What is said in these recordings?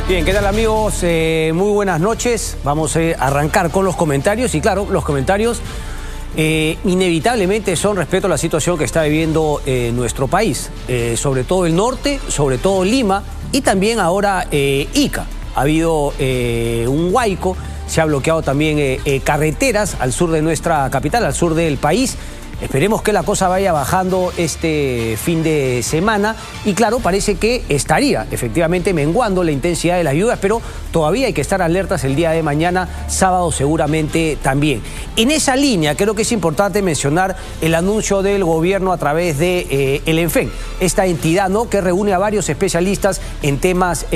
Bien, ¿qué tal amigos? Muy buenas noches. Vamos a arrancar con los comentarios y claro, los comentarios inevitablemente son respecto a la situación que está viviendo nuestro país, sobre todo el norte, sobre todo Lima y también ahora Ica. Ha habido un huaico, se ha bloqueado también carreteras al sur de nuestra capital, al sur del país. Esperemos que la cosa vaya bajando este fin de semana y claro, parece que estaría efectivamente menguando la intensidad de las lluvias, pero todavía hay que estar alertas el día de mañana, sábado seguramente también. En esa línea creo que es importante mencionar el anuncio del gobierno a través de el ENFEN, esta entidad, ¿no?, que reúne a varios especialistas en temas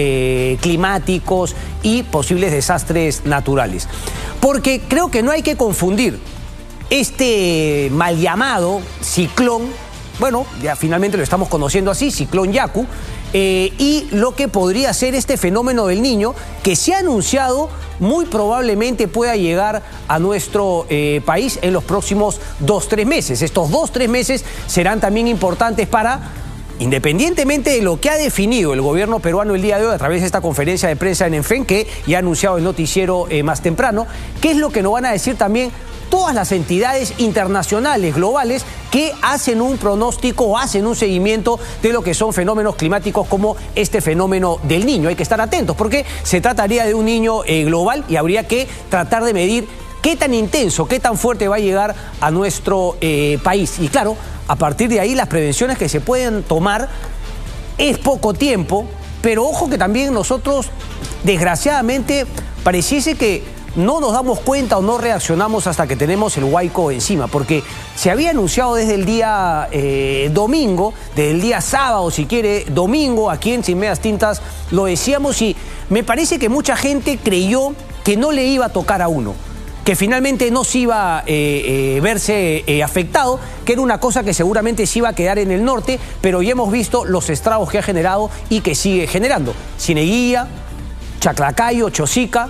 climáticos y posibles desastres naturales. Porque creo que no hay que confundir este mal llamado ciclón, bueno, ya finalmente lo estamos conociendo así, ciclón Yaku, y lo que podría ser este fenómeno del Niño, que se ha anunciado muy probablemente pueda llegar a nuestro país en los próximos 2-3 meses. Estos 2-3 meses serán también importantes para, independientemente de lo que ha definido el gobierno peruano el día de hoy a través de esta conferencia de prensa en ENFEN, que ya ha anunciado el noticiero más temprano, qué es lo que nos van a decir también todas las entidades internacionales, globales, que hacen un pronóstico o hacen un seguimiento de lo que son fenómenos climáticos como este fenómeno del Niño. Hay que estar atentos porque se trataría de un niño global y habría que tratar de medir qué tan intenso, qué tan fuerte va a llegar a nuestro país. Y claro, a partir de ahí las prevenciones que se pueden tomar es poco tiempo, pero ojo que también nosotros, desgraciadamente, pareciese que no nos damos cuenta o no reaccionamos hasta que tenemos el huaico encima, porque se había anunciado desde el día domingo, desde el día sábado, si quiere, domingo, aquí en Sin Medias Tintas lo decíamos y me parece que mucha gente creyó que no le iba a tocar a uno, que finalmente no se iba a verse afectado, que era una cosa que seguramente se iba a quedar en el norte, pero ya hemos visto los estragos que ha generado y que sigue generando. Cieneguilla, Chaclacayo, Chosica,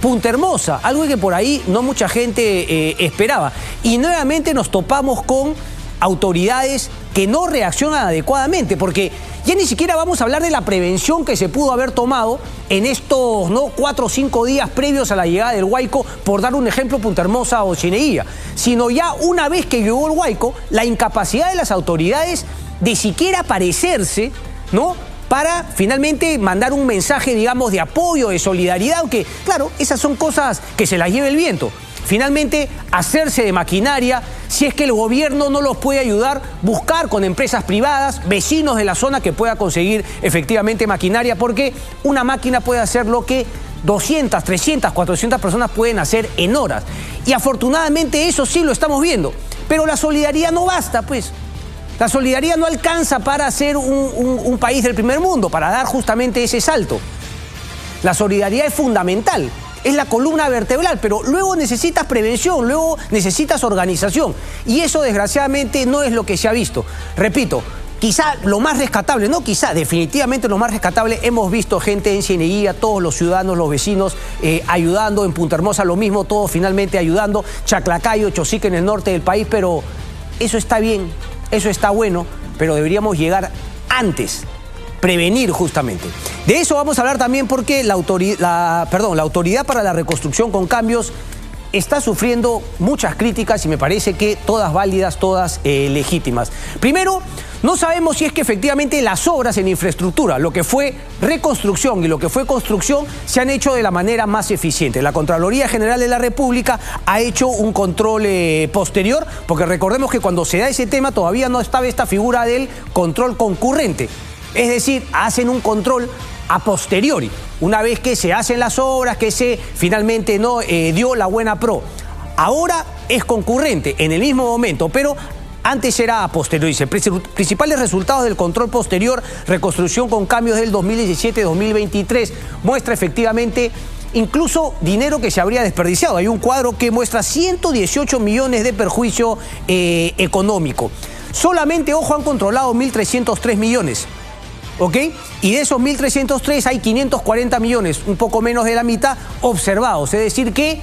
Punta Hermosa, algo que por ahí no mucha gente esperaba. Y nuevamente nos topamos con autoridades que no reaccionan adecuadamente, porque ya ni siquiera vamos a hablar de la prevención que se pudo haber tomado en estos 4 o 5 días previos a la llegada del huaico, por dar un ejemplo, Punta Hermosa o Cieneguilla, sino ya una vez que llegó el huaico, la incapacidad de las autoridades de siquiera aparecerse, ¿no?, para finalmente mandar un mensaje, digamos, de apoyo, de solidaridad, aunque, claro, esas son cosas que se las lleve el viento. Finalmente, hacerse de maquinaria, si es que el gobierno no los puede ayudar, buscar con empresas privadas, vecinos de la zona que pueda conseguir efectivamente maquinaria, porque una máquina puede hacer lo que 200, 300, 400 personas pueden hacer en horas. Y afortunadamente eso sí lo estamos viendo, pero la solidaridad no basta, pues. La solidaridad no alcanza para ser un país del primer mundo, para dar justamente ese salto. La solidaridad es fundamental, es la columna vertebral, pero luego necesitas prevención, luego necesitas organización. Y eso, desgraciadamente, no es lo que se ha visto. Repito, quizá lo más rescatable, no quizá, definitivamente lo más rescatable, hemos visto gente en Cieneguilla, todos los ciudadanos, los vecinos ayudando, en Punta Hermosa lo mismo, todos finalmente ayudando, Chaclacayo, Chosica en el norte del país, pero eso está bien. Eso está bueno, pero deberíamos llegar antes, prevenir justamente. De eso vamos a hablar también porque la Autoridad para la Reconstrucción con Cambios está sufriendo muchas críticas y me parece que todas válidas, todas legítimas. Primero, no sabemos si es que efectivamente las obras en infraestructura, lo que fue reconstrucción y lo que fue construcción, se han hecho de la manera más eficiente. La Contraloría General de la República ha hecho un control posterior, porque recordemos que cuando se da ese tema todavía no estaba esta figura del control concurrente. Es decir, hacen un control a posteriori, una vez que se hacen las obras, que se finalmente no dio la buena pro. Ahora es concurrente en el mismo momento, pero antes era a posteriori. Principales resultados del control posterior, reconstrucción con cambios del 2017-2023, muestra efectivamente incluso dinero que se habría desperdiciado. Hay un cuadro que muestra 118 millones de perjuicio económico. Solamente, ojo, han controlado 1.303 millones. ¿Ok? Y de esos 1.303 hay 540 millones, un poco menos de la mitad, observados. Es decir que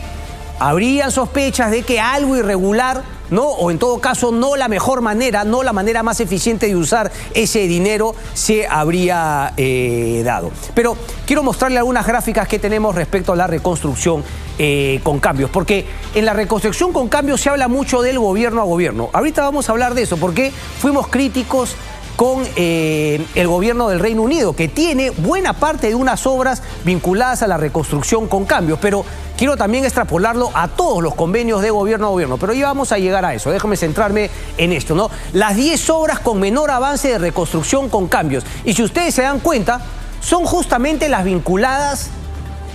habrían sospechas de que algo irregular ¿no? O en todo caso, no la mejor manera, no la manera más eficiente de usar ese dinero se habría dado. Pero quiero mostrarle algunas gráficas que tenemos respecto a la reconstrucción con cambios, porque en la reconstrucción con cambios se habla mucho del gobierno a gobierno. Ahorita vamos a hablar de eso, porque fuimos críticos con el gobierno del Reino Unido, que tiene buena parte de unas obras vinculadas a la reconstrucción con cambios, pero quiero también extrapolarlo a todos los convenios de gobierno a gobierno, pero ya vamos a llegar a eso. Déjame centrarme en esto, ¿no? Las 10 obras con menor avance de reconstrucción con cambios, y si ustedes se dan cuenta, son justamente las vinculadas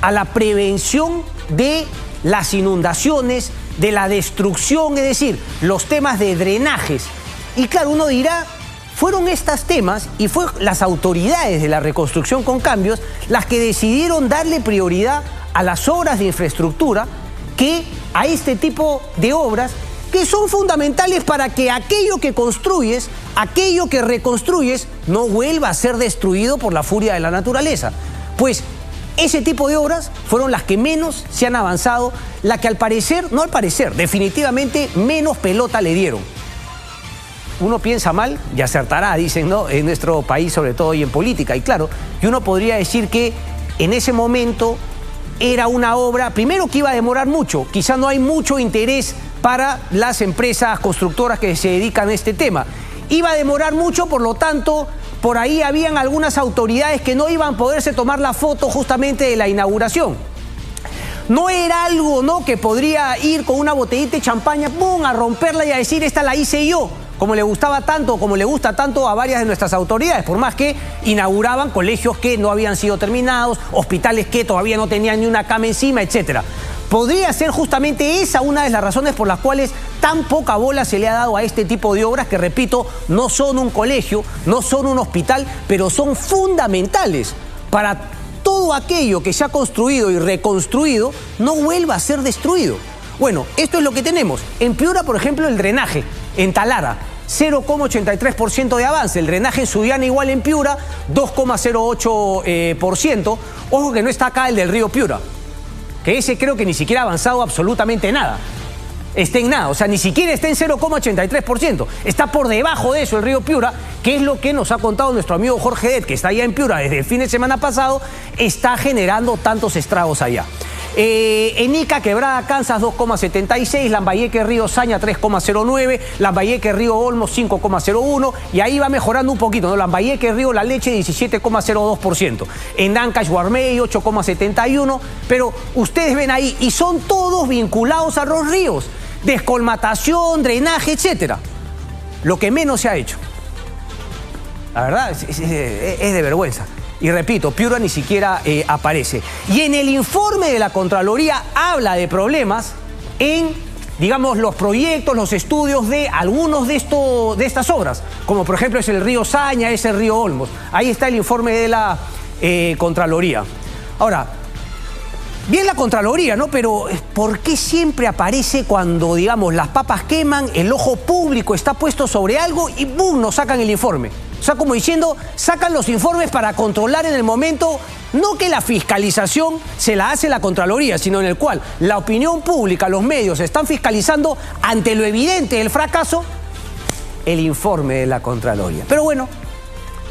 a la prevención de las inundaciones, de la destrucción, es decir, los temas de drenajes. Y claro, uno dirá, fueron estos temas y fue las autoridades de la reconstrucción con cambios las que decidieron darle prioridad a las obras de infraestructura, que a este tipo de obras que son fundamentales para que aquello que construyes, aquello que reconstruyes, no vuelva a ser destruido por la furia de la naturaleza. Pues ese tipo de obras fueron las que menos se han avanzado, las que definitivamente menos pelota le dieron. Uno piensa mal y acertará, dicen, ¿no? En nuestro país, sobre todo, y en política. Y claro, y uno podría decir que en ese momento era una obra, primero, que iba a demorar mucho. Quizá no hay mucho interés para las empresas constructoras que se dedican a este tema. Iba a demorar mucho, por lo tanto, por ahí habían algunas autoridades que no iban a poderse tomar la foto justamente de la inauguración. No era algo, ¿no?, que podría ir con una botellita de champaña, ¡pum!, a romperla y a decir, esta la hice yo, como le gustaba tanto, como le gusta tanto a varias de nuestras autoridades, por más que inauguraban colegios que no habían sido terminados, hospitales que todavía no tenían ni una cama encima, etc. Podría ser justamente esa una de las razones por las cuales tan poca bola se le ha dado a este tipo de obras que, repito, no son un colegio, no son un hospital, pero son fundamentales para todo aquello que se ha construido y reconstruido no vuelva a ser destruido. Bueno, esto es lo que tenemos. En Piura, por ejemplo, el drenaje, en Talara, 0,83% de avance. El drenaje en Sudiana, igual en Piura, 2,08%. Ojo que no está acá el del río Piura, que ese creo que ni siquiera ha avanzado absolutamente nada. Está en nada, o sea, ni siquiera está en 0,83%. Está por debajo de eso el río Piura, que es lo que nos ha contado nuestro amigo Jorge Det, que está allá en Piura desde el fin de semana pasado, está generando tantos estragos allá. En Ica, Quebrada, Kansas, 2,76, Lambayeque, Río Saña, 3,09, Lambayeque, Río Olmos, 5,01, y ahí va mejorando un poquito, ¿no? Lambayeque, Río La Leche, 17,02%. En Ancash, Guarmey, 8,71, pero ustedes ven ahí, y son todos vinculados a los ríos, descolmatación, drenaje, etc. Lo que menos se ha hecho, la verdad, es de vergüenza. Y repito, Piura ni siquiera aparece. Y en el informe de la Contraloría habla de problemas en, digamos, los proyectos, los estudios de algunos de estas obras, como por ejemplo es el río Saña, es el río Olmos. Ahí está el informe de la Contraloría. Ahora, bien la Contraloría, ¿no? Pero ¿por qué siempre aparece cuando, digamos, las papas queman, el ojo público está puesto sobre algo y ¡bum!, nos sacan el informe? O sea, como diciendo, sacan los informes para controlar en el momento, no que la fiscalización se la hace la Contraloría, sino en el cual la opinión pública, los medios están fiscalizando ante lo evidente del fracaso, el informe de la Contraloría. Pero bueno,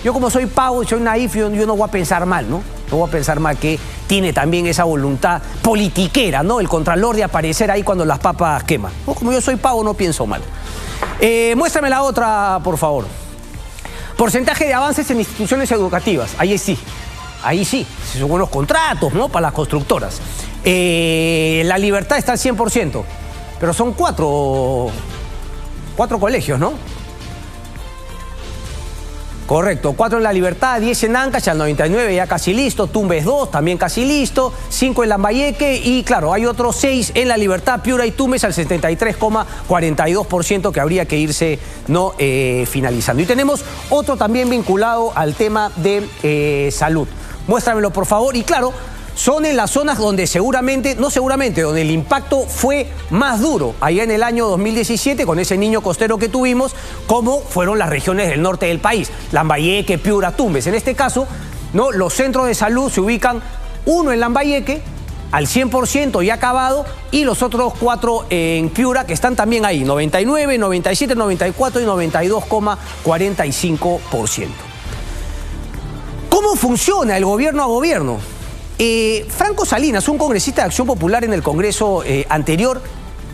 yo como soy pavo, soy naif, yo no voy a pensar mal, ¿no? No voy a pensar mal que tiene también esa voluntad politiquera, ¿no? El Contralor de aparecer ahí cuando las papas queman. No, como yo soy pavo, no pienso mal. Muéstrame la otra, por favor. Porcentaje de avances en instituciones educativas. Ahí sí, son buenos contratos, ¿no?, para las constructoras. La Libertad está al 100%, pero son cuatro colegios, ¿no? Correcto, 4 en La Libertad, 10 en Ancash, al 99 ya casi listo, Tumbes 2 también casi listo, 5 en Lambayeque y claro, hay otros 6 en La Libertad, Piura y Tumbes al 73,42% que habría que irse, ¿no?, finalizando. Y tenemos otro también vinculado al tema de salud. Muéstramelo, por favor. Y claro, son en las zonas donde donde el impacto fue más duro, allá en el año 2017, con ese niño costero que tuvimos, como fueron las regiones del norte del país, Lambayeque, Piura, Tumbes. En este caso, ¿no?, los centros de salud se ubican, uno en Lambayeque, al 100% y acabado, y los otros 4 en Piura, que están también ahí, 99, 97, 94 y 92,45%. ¿Cómo funciona el gobierno a gobierno? Franco Salinas, un congresista de Acción Popular en el Congreso anterior,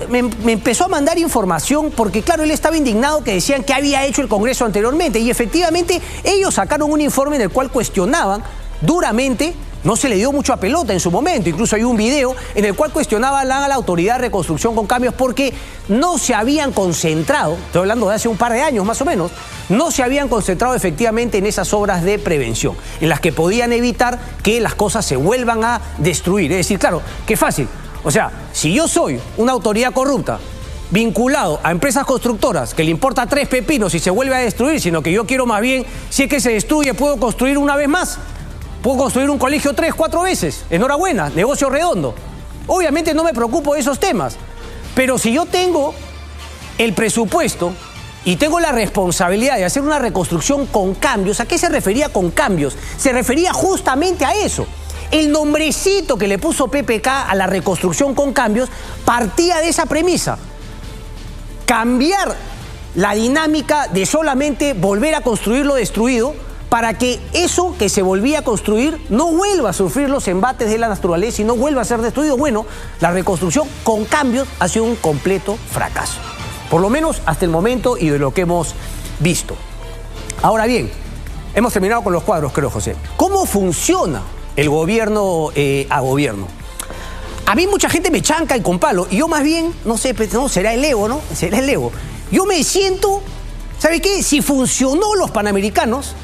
me empezó a mandar información porque, claro, él estaba indignado que decían que había hecho el Congreso anteriormente, y efectivamente ellos sacaron un informe en el cual cuestionaban duramente. No se le dio mucho a pelota en su momento, incluso hay un video en el cual cuestionaban a la Autoridad de Reconstrucción con Cambios porque no se habían concentrado, estoy hablando de hace un par de años más o menos, no se habían concentrado efectivamente en esas obras de prevención, en las que podían evitar que las cosas se vuelvan a destruir. Es decir, claro, qué fácil. O sea, si yo soy una autoridad corrupta, vinculado a empresas constructoras que le importa 3 pepinos si se vuelve a destruir, sino que yo quiero más bien, si es que se destruye, puedo construir una vez más. Puedo construir un colegio 3, 4 veces. Enhorabuena, negocio redondo. Obviamente no me preocupo de esos temas. Pero si yo tengo el presupuesto y tengo la responsabilidad de hacer una reconstrucción con cambios, ¿a qué se refería con cambios? Se refería justamente a eso. El nombrecito que le puso PPK a la reconstrucción con cambios partía de esa premisa. Cambiar la dinámica de solamente volver a construir lo destruido, para que eso que se volvía a construir no vuelva a sufrir los embates de la naturaleza y no vuelva a ser destruido. Bueno, la reconstrucción con cambios ha sido un completo fracaso. Por lo menos hasta el momento y de lo que hemos visto. Ahora bien, hemos terminado con los cuadros, creo, José. ¿Cómo funciona el gobierno a gobierno? A mí mucha gente me chanca y con palo, y yo más bien, no sé, no, será el ego, ¿no? Será el ego. Yo me siento, ¿sabe qué? Si funcionó los Panamericanos,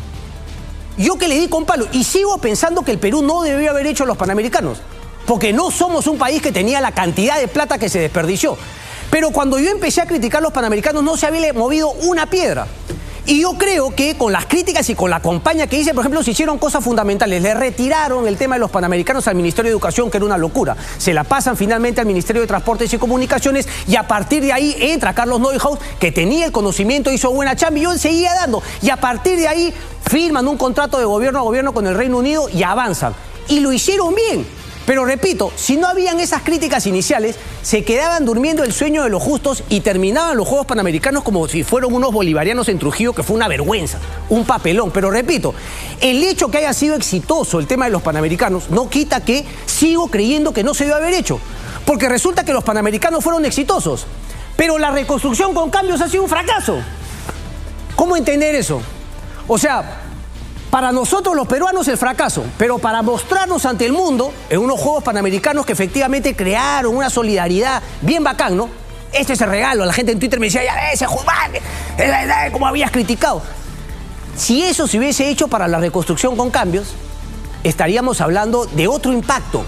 yo que le di con palo, y sigo pensando que el Perú no debió haber hecho los Panamericanos, porque no somos un país que tenía la cantidad de plata que se desperdició. Pero cuando yo empecé a criticar los Panamericanos no se había movido una piedra. Y yo creo que con las críticas y con la campaña que hice, por ejemplo, se hicieron cosas fundamentales. Le retiraron el tema de los Panamericanos al Ministerio de Educación, que era una locura. Se la pasan finalmente al Ministerio de Transportes y Comunicaciones, y a partir de ahí entra Carlos Neuhaus, que tenía el conocimiento, hizo buena chamba, y yo seguía dando. Y a partir de ahí firman un contrato de gobierno a gobierno con el Reino Unido y avanzan. Y lo hicieron bien. Pero repito, si no habían esas críticas iniciales, se quedaban durmiendo el sueño de los justos y terminaban los Juegos Panamericanos como si fueran unos bolivarianos en Trujillo, que fue una vergüenza, un papelón. Pero repito, el hecho que haya sido exitoso el tema de los Panamericanos no quita que sigo creyendo que no se debe haber hecho. Porque resulta que los Panamericanos fueron exitosos, pero la reconstrucción con cambios ha sido un fracaso. ¿Cómo entender eso? O sea, para nosotros los peruanos el fracaso, pero para mostrarnos ante el mundo en unos Juegos Panamericanos que efectivamente crearon una solidaridad bien bacán, ¿no? Este es el regalo. La gente en Twitter me decía, ya ves, como habías criticado. Si eso se hubiese hecho para la reconstrucción con cambios, estaríamos hablando de otro impacto.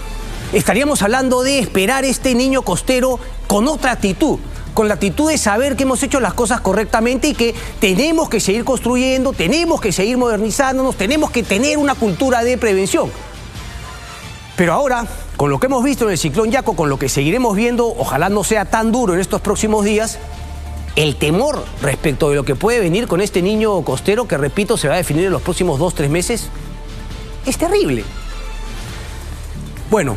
Estaríamos hablando de esperar este niño costero con otra actitud, con la actitud de saber que hemos hecho las cosas correctamente y que tenemos que seguir construyendo, tenemos que seguir modernizándonos, tenemos que tener una cultura de prevención. Pero ahora, con lo que hemos visto en el ciclón Yaco, con lo que seguiremos viendo, ojalá no sea tan duro en estos próximos días, el temor respecto de lo que puede venir con este niño costero, que repito, se va a definir en los próximos 2-3 meses, es terrible. Bueno,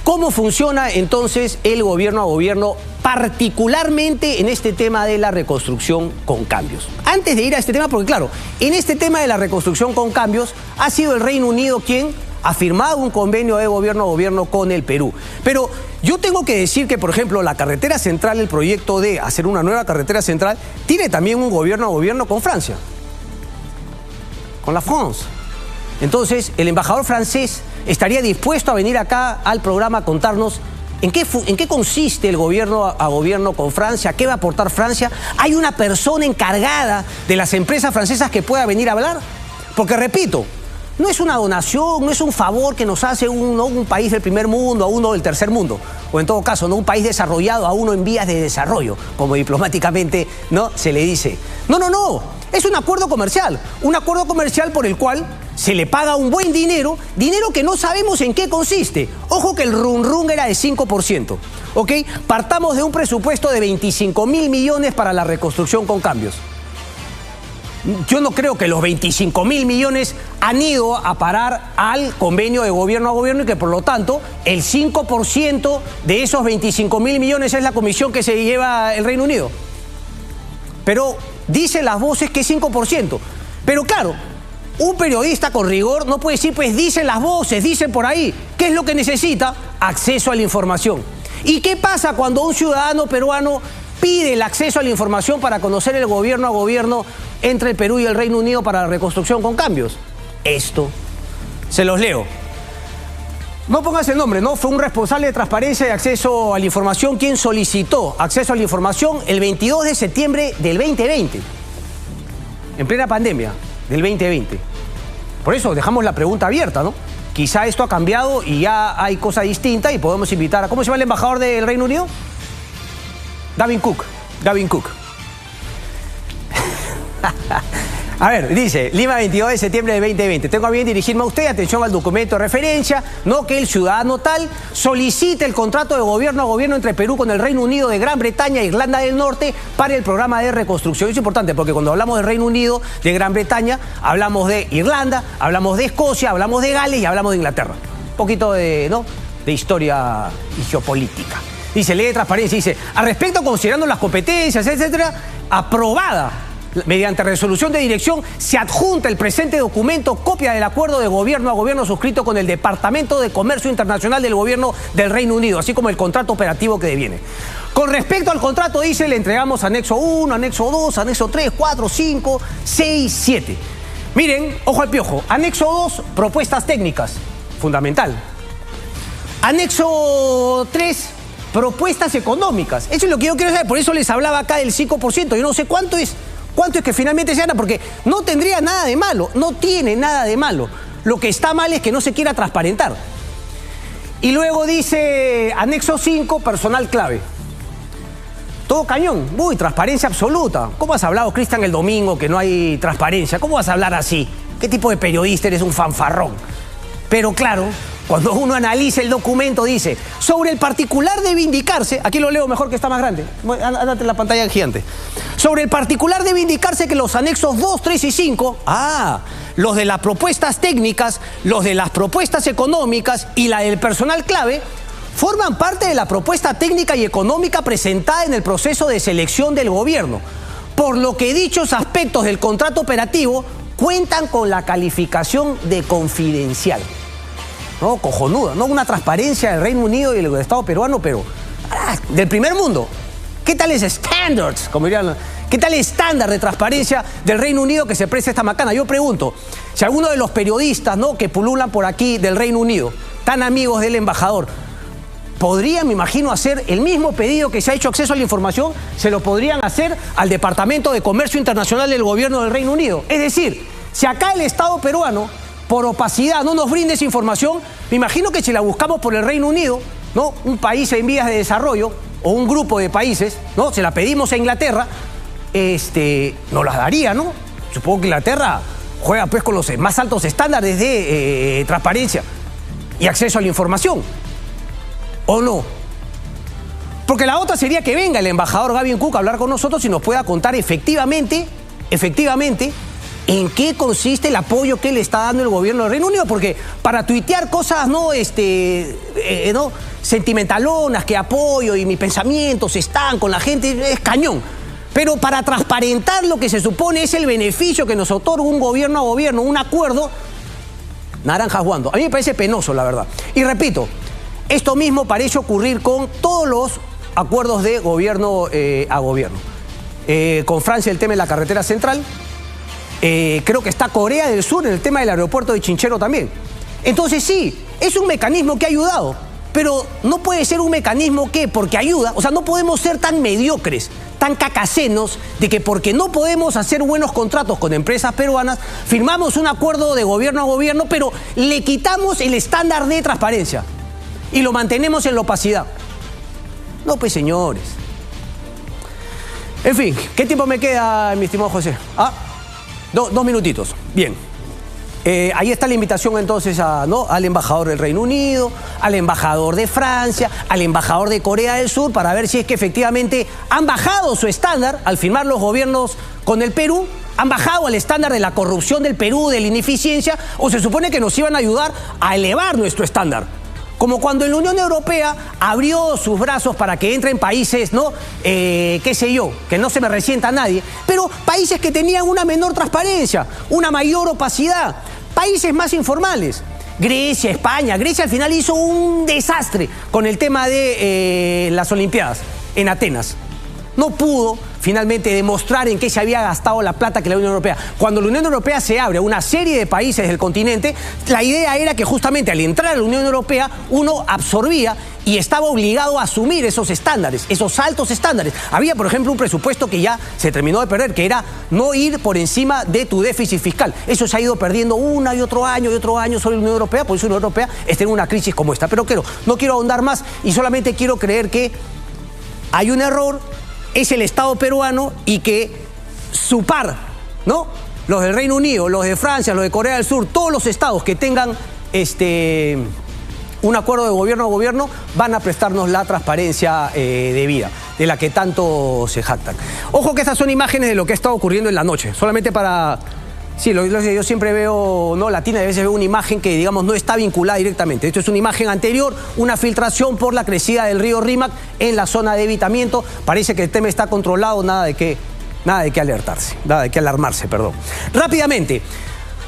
¿cómo funciona entonces el gobierno a gobierno, particularmente en este tema de la reconstrucción con cambios? Antes de ir a este tema, porque claro, en este tema de la reconstrucción con cambios ha sido el Reino Unido quien ha firmado un convenio de gobierno a gobierno con el Perú. Pero yo tengo que decir que, por ejemplo, la carretera central, el proyecto de hacer una nueva carretera central, tiene también un gobierno a gobierno con Francia, con la France. Entonces, el embajador francés estaría dispuesto a venir acá al programa a contarnos en qué consiste el gobierno a gobierno con Francia, qué va a aportar Francia. ¿Hay una persona encargada de las empresas francesas que pueda venir a hablar? Porque, repito, no es una donación, no es un favor que nos hace un país del primer mundo a uno del tercer mundo, o en todo caso, no un país desarrollado a uno en vías de desarrollo, como diplomáticamente no se le dice. No, no, no, es un acuerdo comercial por el cual se le paga un buen dinero que no sabemos en qué consiste. Ojo que el run era de 5%, ¿ok? Partamos de un presupuesto de 25.000 millones para la reconstrucción con cambios. Yo no creo que los 25.000 millones han ido a parar al convenio de gobierno a gobierno y que por lo tanto el 5% de esos 25.000 millones es la comisión que se lleva el Reino Unido. Pero dicen las voces que es 5%. Pero claro, un periodista con rigor no puede decir, pues dicen las voces, dicen por ahí. ¿Qué es lo que necesita? Acceso a la información. ¿Y qué pasa cuando un ciudadano peruano pide el acceso a la información para conocer el gobierno a gobierno entre el Perú y el Reino Unido para la reconstrucción con cambios? Esto. Se los leo. No pongas el nombre, ¿no? Fue un responsable de transparencia y acceso a la información quien solicitó acceso a la información el 22 de septiembre del 2020. En plena pandemia del 2020. Por eso dejamos la pregunta abierta, ¿no? Quizá esto ha cambiado y ya hay cosa distinta y podemos invitar a... ¿Cómo se llama el embajador del Reino Unido? Gavin Cook. Gavin Cook. A ver, dice, Lima, 22 de septiembre de 2020. Tengo a bien dirigirme a usted, atención al documento de referencia, no que el ciudadano tal solicite el contrato de gobierno a gobierno entre Perú con el Reino Unido de Gran Bretaña e Irlanda del Norte para el programa de reconstrucción. Es importante porque cuando hablamos del Reino Unido, de Gran Bretaña, hablamos de Irlanda, hablamos de Escocia, hablamos de Gales y hablamos de Inglaterra. Un poquito de, ¿no?, de historia y geopolítica. Dice, ley de transparencia, dice, al respecto, considerando las competencias, etcétera, aprobada mediante resolución de dirección, se adjunta el presente documento, copia del acuerdo de gobierno a gobierno suscrito con el Departamento de Comercio Internacional del Gobierno del Reino Unido, así como el contrato operativo que deviene. Con respecto al contrato, dice, le entregamos anexo 1, anexo 2, anexo 3, 4, 5, 6, 7. Miren, ojo al piojo, anexo 2, propuestas técnicas, fundamental. Anexo 3, propuestas económicas. Eso es lo que yo quiero saber, por eso les hablaba acá del 5%, yo no sé cuánto es que finalmente se gana, porque no tendría nada de malo, no tiene nada de malo. Lo que está mal es que no se quiera transparentar. Y luego dice, anexo 5, personal clave. Todo cañón, uy, transparencia absoluta. ¿Cómo has hablado, Cristian, el domingo que no hay transparencia? ¿Cómo vas a hablar así? ¿Qué tipo de periodista eres? Un fanfarrón. Pero claro, cuando uno analiza el documento dice, sobre el particular debe indicarse, aquí lo leo mejor que está más grande, ándate en la pantalla gigante. Sobre el particular debe indicarse que los anexos 2, 3 y 5, los de las propuestas técnicas, los de las propuestas económicas y la del personal clave, forman parte de la propuesta técnica y económica presentada en el proceso de selección del gobierno, por lo que dichos aspectos del contrato operativo cuentan con la calificación de confidencial. No, cojonuda, no, una transparencia del Reino Unido y del Estado peruano, pero del primer mundo. ¿Qué tal es standards? Como dirían, ¿qué tal el estándar de transparencia del Reino Unido que se presta esta macana? Yo pregunto, si alguno de los periodistas, ¿no?, que pululan por aquí del Reino Unido, tan amigos del embajador, podrían, me imagino, hacer el mismo pedido que se ha hecho acceso a la información, se lo podrían hacer al Departamento de Comercio Internacional del Gobierno del Reino Unido. Es decir, si acá el Estado peruano, por opacidad, no nos brinde esa información, me imagino que si la buscamos por el Reino Unido, ¿no?, un país en vías de desarrollo, o un grupo de países, ¿no?, se la pedimos a Inglaterra, nos las daría, ¿no? Supongo que Inglaterra juega pues con los más altos estándares de transparencia y acceso a la información. ¿O no? Porque la otra sería que venga el embajador Gavin Cook a hablar con nosotros y nos pueda contar efectivamente, en qué consiste el apoyo que le está dando el gobierno del Reino Unido. Porque para tuitear cosas, ¿no?, sentimentalonas, que apoyo y mis pensamientos están con la gente, es cañón. Pero para transparentar lo que se supone es el beneficio que nos otorga un gobierno a gobierno, un acuerdo, naranjas jugando. A mí me parece penoso, la verdad. Y repito, esto mismo parece ocurrir con todos los acuerdos de gobierno a gobierno. Con Francia el tema de la carretera central, creo que está Corea del Sur en el tema del aeropuerto de Chinchero también. Entonces sí, es un mecanismo que ha ayudado, pero no puede ser un mecanismo que, porque ayuda, o sea, no podemos ser tan mediocres, tan cacasenos, de que porque no podemos hacer buenos contratos con empresas peruanas, firmamos un acuerdo de gobierno a gobierno, pero le quitamos el estándar de transparencia y lo mantenemos en la opacidad. No, pues, señores. En fin, ¿qué tiempo me queda, mi estimado José? Dos minutitos. Bien. Ahí está la invitación entonces al embajador del Reino Unido, al embajador de Francia, al embajador de Corea del Sur, para ver si es que efectivamente han bajado su estándar al firmar los gobiernos con el Perú han bajado al estándar de la corrupción del Perú, de la ineficiencia, o se supone que nos iban a ayudar a elevar nuestro estándar. Como cuando la Unión Europea abrió sus brazos para que entren países, ¿no? Qué sé yo, que no se me resienta a nadie, pero países que tenían una menor transparencia, una mayor opacidad, países más informales. Grecia, España. Grecia al final hizo un desastre con el tema de las Olimpiadas en Atenas. No pudo finalmente demostrar en qué se había gastado la plata que la Unión Europea. Cuando la Unión Europea se abre a una serie de países del continente, la idea era que justamente al entrar a la Unión Europea uno absorbía y estaba obligado a asumir esos estándares, esos altos estándares. Había, por ejemplo, un presupuesto que ya se terminó de perder, que era no ir por encima de tu déficit fiscal. Eso se ha ido perdiendo una y otro año sobre la Unión Europea, por eso la Unión Europea está en una crisis como esta. Pero no quiero ahondar más y solamente quiero creer que hay un error, es el Estado peruano y que su par, ¿no? Los del Reino Unido, los de Francia, los de Corea del Sur, todos los estados que tengan un acuerdo de gobierno a gobierno van a prestarnos la transparencia debida, de la que tanto se jactan. Ojo que estas son imágenes de lo que ha estado ocurriendo en la noche, solamente para... Sí, yo siempre veo, ¿no? Latina, a veces veo una imagen que, digamos, no está vinculada directamente. Esto es una imagen anterior, una filtración por la crecida del río Rímac en la zona de evitamiento. Parece que el tema está controlado, nada de qué alarmarse, perdón. Rápidamente,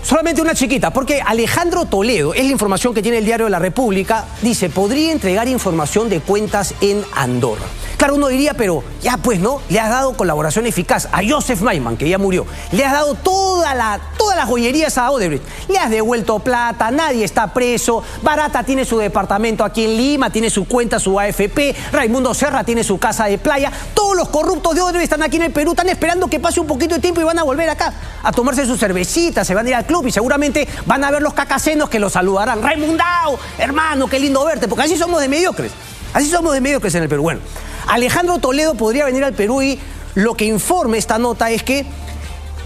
solamente una chiquita, porque Alejandro Toledo, es la información que tiene el Diario de la República, dice, podría entregar información de cuentas en Andorra. Claro, uno diría, pero ya pues, ¿no? Le has dado colaboración eficaz a Joseph Maiman, que ya murió. Le has dado todas las joyerías a Odebrecht. Le has devuelto plata, nadie está preso. Barata tiene su departamento aquí en Lima, tiene su cuenta, su AFP. Raimundo Serra tiene su casa de playa. Todos los corruptos de Odebrecht están aquí en el Perú, están esperando que pase un poquito de tiempo y van a volver acá a tomarse sus cervecitas, se van a ir al club y seguramente van a ver los cacasenos que los saludarán. Raimundao, hermano, qué lindo verte, porque así somos de mediocres. Así somos de mediocres en el Perú. Bueno, Alejandro Toledo podría venir al Perú y lo que informa esta nota es que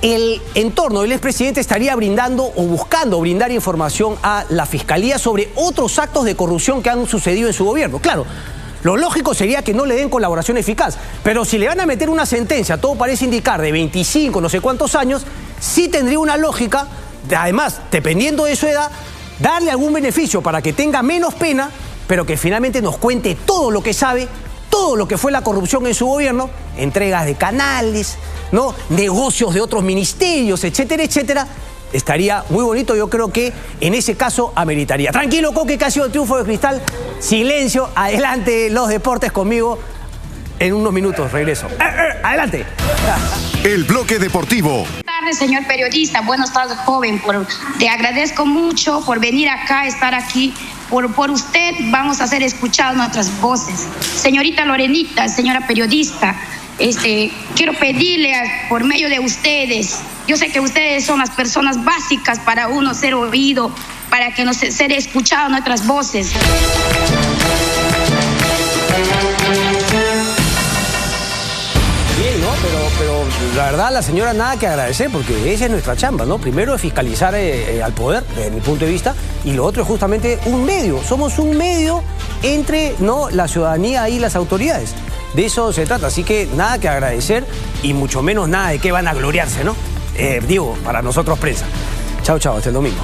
el entorno del expresidente estaría brindando o buscando brindar información a la Fiscalía sobre otros actos de corrupción que han sucedido en su gobierno. Claro, lo lógico sería que no le den colaboración eficaz, pero si le van a meter una sentencia, todo parece indicar, de 25, no sé cuántos años, sí tendría una lógica, además, dependiendo de su edad, darle algún beneficio para que tenga menos pena, pero que finalmente nos cuente todo lo que sabe, todo lo que fue la corrupción en su gobierno, entregas de canales, ¿no? Negocios de otros ministerios, etcétera, etcétera. Estaría muy bonito, yo creo que en ese caso ameritaría. Tranquilo, Coque, que ha sido el triunfo de Cristal. Silencio, adelante los deportes conmigo. En unos minutos regreso. Adelante. El bloque deportivo. Buenas tardes, señor periodista. Buenas tardes, joven. Te agradezco mucho por venir acá, estar aquí. Por usted vamos a hacer escuchadas nuestras voces. Señorita Lorenita, señora periodista, quiero pedirle por medio de ustedes, yo sé que ustedes son las personas básicas para uno ser oído, para que nos ser escuchadas nuestras voces. Bien, ¿no? Pero la verdad, la señora nada que agradecer, porque esa es nuestra chamba, ¿no? Primero es fiscalizar al poder, desde mi punto de vista, y lo otro es justamente un medio. Somos un medio entre, ¿no?, la ciudadanía y las autoridades. De eso se trata, así que nada que agradecer y mucho menos nada de qué van a gloriarse, ¿no? Digo, para nosotros prensa. Chao, chao, hasta el domingo.